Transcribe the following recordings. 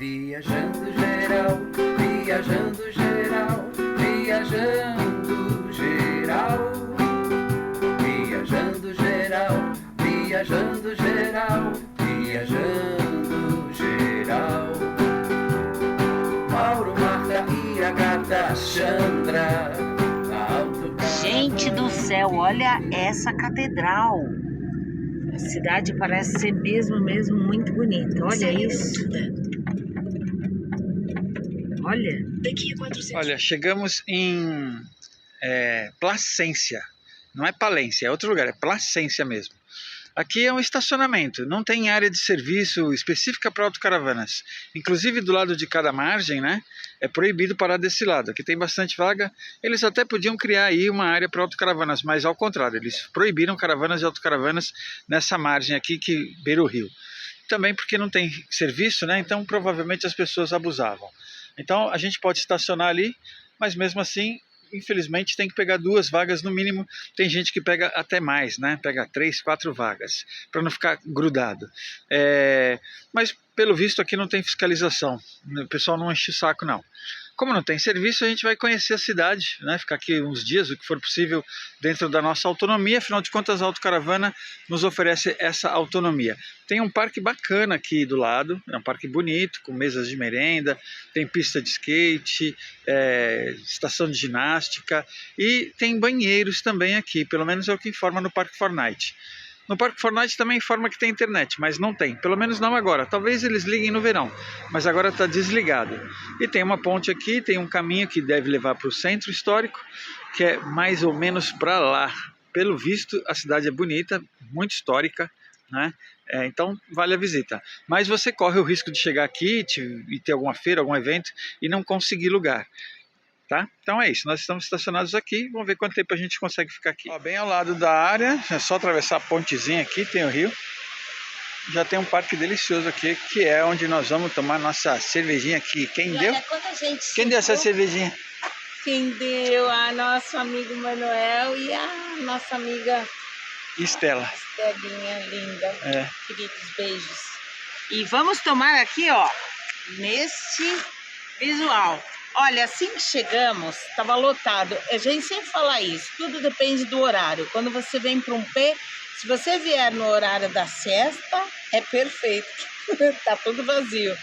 Viajando geral, viajando geral, viajando geral, viajando geral, viajando geral, viajando geral. Mauro, Marta e Agatha, Chandra. Gente do céu, olha essa catedral. A cidade parece ser mesmo muito bonita. Olha isso. Olha, chegamos em Plascencia. Não é Palência, é outro lugar, é Plascencia mesmo. Aqui é um estacionamento, não tem área de serviço específica para autocaravanas. Inclusive do lado de cada margem, né, é proibido parar desse lado. Aqui tem bastante vaga. Eles até podiam criar aí uma área para autocaravanas, mas ao contrário, eles proibiram caravanas e autocaravanas nessa margem aqui que beira o rio. Também porque não tem serviço, né, então provavelmente as pessoas abusavam. Então a gente pode estacionar ali, mas mesmo assim, infelizmente tem que pegar 2 vagas no mínimo. Tem gente que pega até mais, né? Pega 3, 4 vagas, para não ficar grudado. Mas pelo visto aqui não tem fiscalização, o pessoal não enche o saco não. Como não tem serviço, a gente vai conhecer a cidade, né? Ficar aqui uns dias, o que for possível, dentro da nossa autonomia. Afinal de contas, a autocaravana nos oferece essa autonomia. Tem um parque bacana aqui do lado, é um parque bonito, com mesas de merenda, tem pista de skate, estação de ginástica e tem banheiros também aqui, pelo menos é o que informa no Parque Fortnite. No Parque Fortnite também informa que tem internet, mas não tem, pelo menos não agora. Talvez eles liguem no verão, mas agora está desligado. E tem uma ponte aqui, tem um caminho que deve levar para o centro histórico, que é mais ou menos para lá. Pelo visto, a cidade é bonita, muito histórica, né? Então vale a visita. Mas você corre o risco de chegar aqui e ter alguma feira, algum evento e não conseguir lugar. Tá? Então é isso, nós estamos estacionados aqui, vamos ver quanto tempo a gente consegue ficar aqui. Ó, bem ao lado da área, é só atravessar a pontezinha aqui, tem o rio. Já tem um parque delicioso aqui, que é onde nós vamos tomar nossa cervejinha aqui. Quem deu? Quem deu essa cervejinha? Quem deu? A nosso amigo Manuel e a nossa amiga Estela. Estelinha linda. Queridos beijos. E vamos tomar aqui, ó, neste visual. Olha, assim que chegamos, estava lotado. A gente sempre fala isso, tudo depende do horário. Quando você vem para um pé, se você vier no horário da siesta, é perfeito. Tá tudo vazio.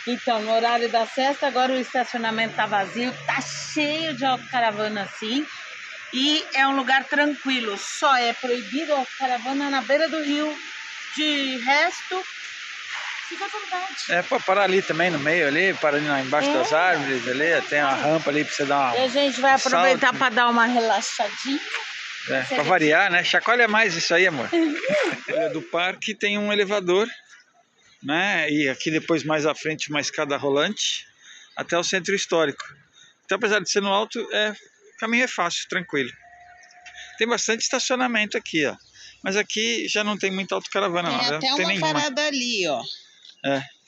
Então, no horário da siesta, agora o estacionamento tá vazio, tá cheio de autocaravana assim. E é um lugar tranquilo, só é proibido a autocaravana na beira do rio. De resto, fica à vontade. Pode parar ali também no meio, ali, para ali embaixo das árvores, ali, tem uma rampa ali para você dar uma. E a gente vai aproveitar para dar uma relaxadinha. Para variar, né? Chacoalha mais isso aí, amor. Do parque tem um elevador, né? E aqui depois mais à frente uma escada rolante até o centro histórico. Então, apesar de ser no alto, o caminho é fácil, tranquilo. Tem bastante estacionamento aqui, ó. Mas aqui já não tem muita autocaravana, não. Tem até não tem uma nenhuma parada ali, ó.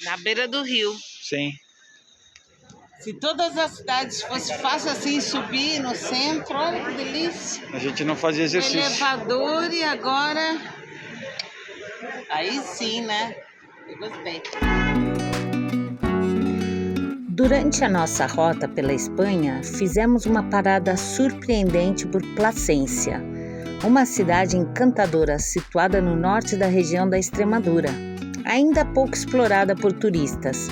Na beira do rio. Sim. Se todas as cidades fosse fácil assim subir no centro, olha que delícia. A gente não fazia exercício. Elevador e agora... Aí sim, né? Eu gostei. Durante a nossa rota pela Espanha, fizemos uma parada surpreendente por Plascencia, uma cidade encantadora situada no norte da região da Extremadura, ainda pouco explorada por turistas.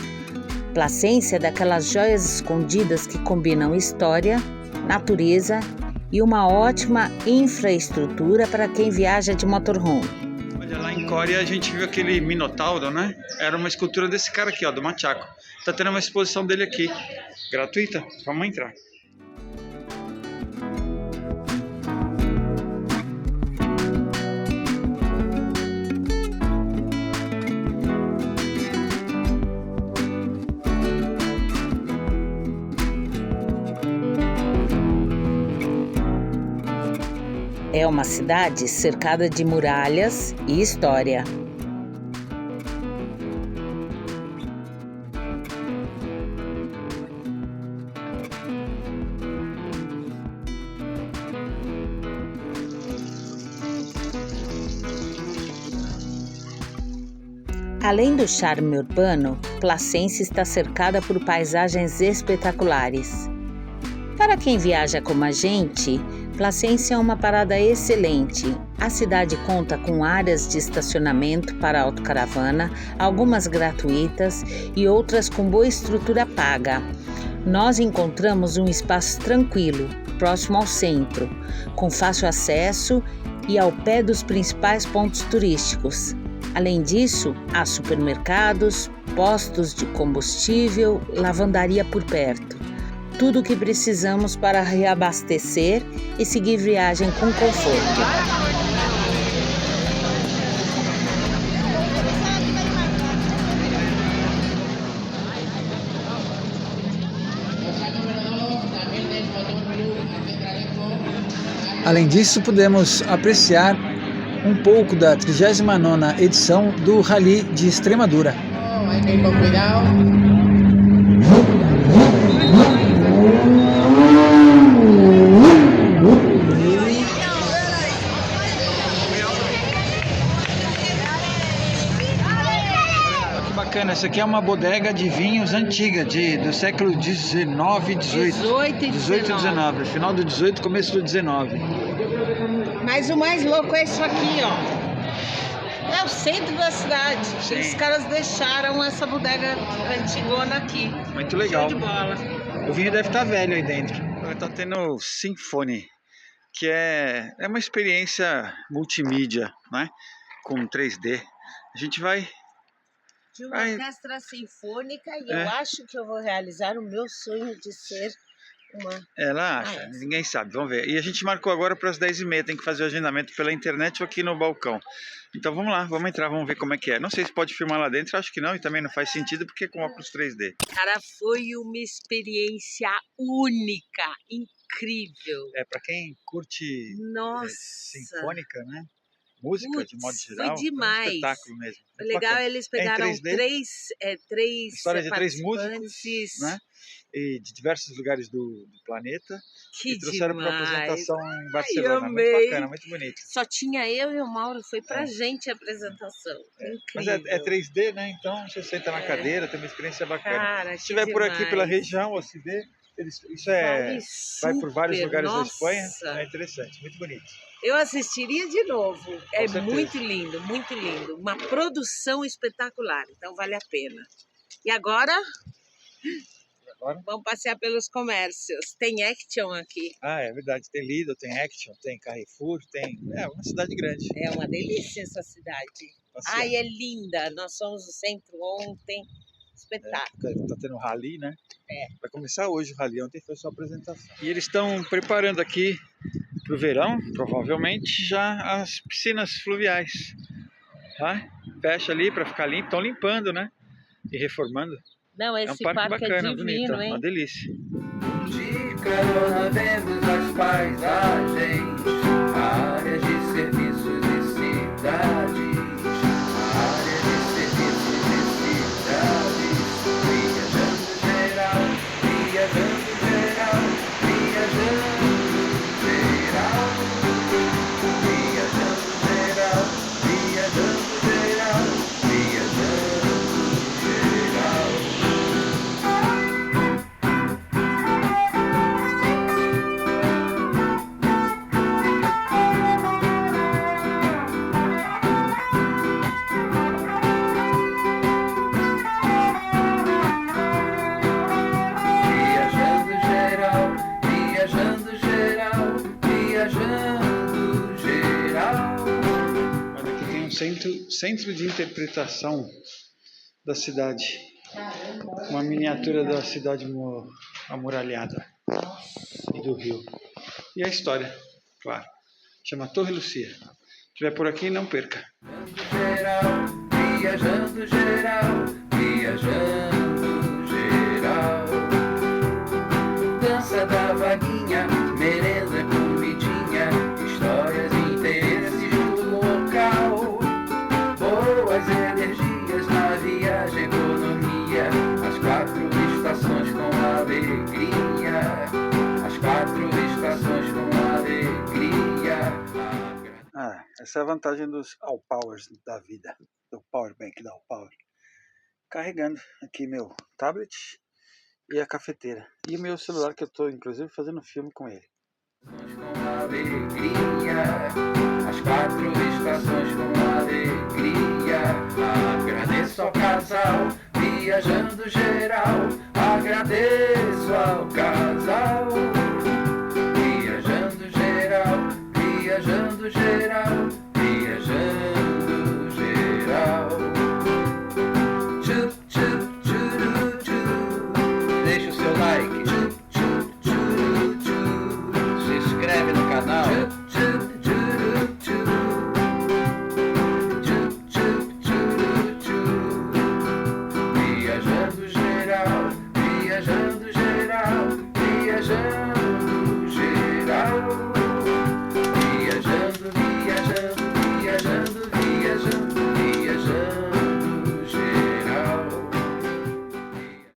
Plascencia é daquelas joias escondidas que combinam história, natureza e uma ótima infraestrutura para quem viaja de motorhome. Olha, lá em Coria a gente viu aquele minotauro, né? Era uma escultura desse cara aqui, ó, do Machaco. Tá tendo uma exposição dele aqui, gratuita. Vamos entrar. É uma cidade cercada de muralhas e história. Além do charme urbano, Placense está cercada por paisagens espetaculares. Para quem viaja como a gente, Placense é uma parada excelente. A cidade conta com áreas de estacionamento para autocaravana, algumas gratuitas e outras com boa estrutura paga. Nós encontramos um espaço tranquilo, próximo ao centro, com fácil acesso e ao pé dos principais pontos turísticos. Além disso, há supermercados, postos de combustível, lavandaria por perto. Tudo o que precisamos para reabastecer e seguir viagem com conforto. Além disso, pudemos apreciar um pouco da 39ª edição do Rally de Extremadura. Hay que ir con cuidado. Que bacana, essa aqui é uma bodega de vinhos antiga, do século XIX e XVIII. 18 e 19. Final do 18, começo do 19. Mas o mais louco é isso aqui, ó. É o centro da cidade. Sim. Os caras deixaram essa bodega antigona aqui. Muito legal. Show de bola. O vinho deve estar velho aí dentro. Tá tendo Symphony, que é uma experiência multimídia, né? Com 3D. A gente vai... De uma orquestra sinfônica e eu acho que eu vou realizar o meu sonho de ser uma... Ela acha, ninguém sabe, vamos ver. E a gente marcou agora para as 10h30, tem que fazer o agendamento pela internet ou aqui no balcão. Então vamos lá, vamos entrar, vamos ver como é que é. Não sei se pode filmar lá dentro, acho que não, e também não faz sentido porque é com óculos 3D. Cara, foi uma experiência única, incrível. É, para quem curte Nossa, sinfônica, né? Música, de modo geral, foi demais. É um espetáculo mesmo. O legal é eles pegaram três história de 3 músicos, participantes. né? E de diversos lugares do planeta. Que e trouxeram para demais. apresentação em Barcelona. amei. Muito bacana, muito bonito. Só tinha eu e o Mauro, foi pra gente a apresentação. Mas Incrível. é 3D, né? Então você senta na cadeira, tem uma experiência bacana. Cara, se estiver por aqui pela região, ou se vê, isso vai por vários lugares da Espanha. É interessante, muito bonito. Eu assistiria de novo. É certeza. muito lindo, muito lindo. Uma produção espetacular, então vale a pena. E agora? Vamos passear pelos comércios. Tem Action aqui. Ah, é verdade. Tem Lidl, tem Action, tem Carrefour, tem... É uma cidade grande. É uma delícia essa cidade. Passear. Ai, é linda. Nós fomos no centro ontem. Espetáculo. Tá tendo rally, né? É. Vai começar hoje o rally. Ontem foi só a apresentação. E eles estão preparando aqui para o verão, provavelmente, já as piscinas fluviais. Tá? Fecha ali para ficar limpo. Estão limpando, né? E reformando. Não, esse é um parque bacana, é divino, bonito, hein? uma delícia. De carona vemos as paisagens, áreas de serviços e cidades, áreas de serviços e cidades, viajando geral, viajando geral, viajando geral, viajando geral, viajando geral, viajando geral. Olha, aqui tem um centro de interpretação da cidade. Uma miniatura da cidade amuralhada e do rio. E a história, claro. Chama Torre Lucia. Se estiver por aqui, não perca. Geral, viajando geral, viajando geral. Dança da vaguinha, merenda, comidinha, histórias e interesses do local. Boas energias na viagem, economia, as 4 estações com alegria. As 4 estações com alegria. Essa é a vantagem dos all powers da vida. do power bank da Power. Carregando aqui meu tablet e a cafeteira. E o meu celular, que eu estou inclusive fazendo filme com ele. Com alegria, as 4 estações com alegria. Agradeço ao casal, viajando geral. Agradeço ao casal.